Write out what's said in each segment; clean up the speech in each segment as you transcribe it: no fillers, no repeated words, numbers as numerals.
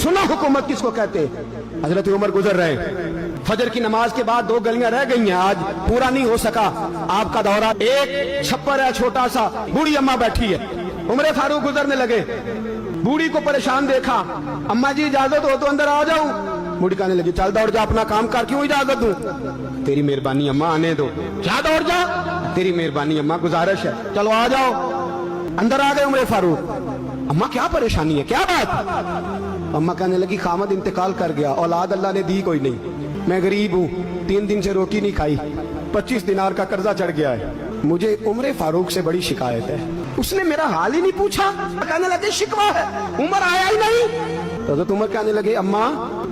सुना हुकूमत किसको कहते हैं। हजरत उमर गुजर रहे, फजर की नमाज के बाद 2 गलियां रह गई हैं, आज पूरा नहीं हो सका आपका दौरा। एक छप्पर है छोटा सा, बूढ़ी अम्मा बैठी है, उमर फारूक गुजरने लगे, बूढ़ी को परेशान देखा, अम्मा जी इजाजत हो तो अंदर आ जाऊं। बूढ़ी कहने लगी चल दौड़ जा, अपना काम कर, क्यों इजाजत दूं? तेरी मेहरबानी अम्मा, आने दो। क्या दौड़ जा? तेरी मेहरबानी अम्मा, गुजारिश है, चलो आ जाओ। अंदर आ गए उमर फारूक। अम्मा क्या परेशानी है, क्या बात? अम्मा कहने लगी खामद इंतकाल कर गया, औलाद अल्लाह ने दी कोई नहीं, मैं गरीब हूँ, 3 दिन से रोटी नहीं खाई, 25 दिनार का कर्जा चढ़ गया है, मुझे उमर फारूक से बड़ी शिकायत है। उसने मेरा हाल ही नहीं पूछा। कहने लगे शिकवा है, उमर आया ही नहीं। तो उमर कहने लगे अम्मा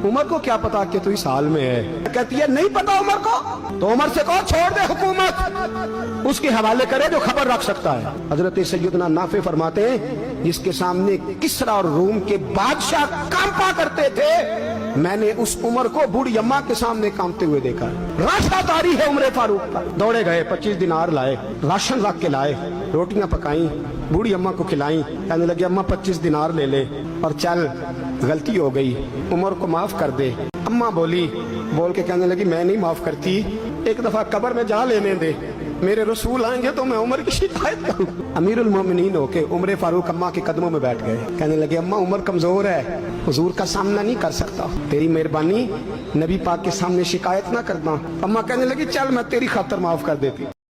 उमर को क्या पता कि तू इस हाल में है? कहती है नहीं पता उमर को, तो उमर से कहो छोड़ दे हुकूमत, उसके हवाले करे जो खबर रख सकता है। हजरत सैयदना नाफे फरमाते हैं जिसके सामने किसरा और रूम के बादशाह कांपा करते थे, मैंने उस उमर को बूढ़ी अम्मा के सामने कांपते हुए देखा। राशादारी है उमर फारूक का। दौड़े गए, 25 दिनार लाए, राशन रख के लाए, रोटियां पकाई, बूढ़ी अम्मा को खिलाई। कहने लगे अम्मा 25 दिनार ले ले और चल, गलती हो गई, उमर को माफ कर दे। अम्मा बोली, बोल के कहने लगी मैं नहीं माफ करती, एक दफा कब्र में जा लेने दे, मेरे रसूल आएंगे तो मैं उमर की शिकायत करूं। अमीरुल मोमिनीन होके उमर फारूक अम्मा के कदमों में बैठ गए। कहने लगे अम्मा उमर कमजोर है, हुजूर का सामना नहीं कर सकता, तेरी मेहरबानी नबी पाक के सामने शिकायत ना करना। अम्मा कहने लगी चल मैं तेरी खातर माफ कर देती।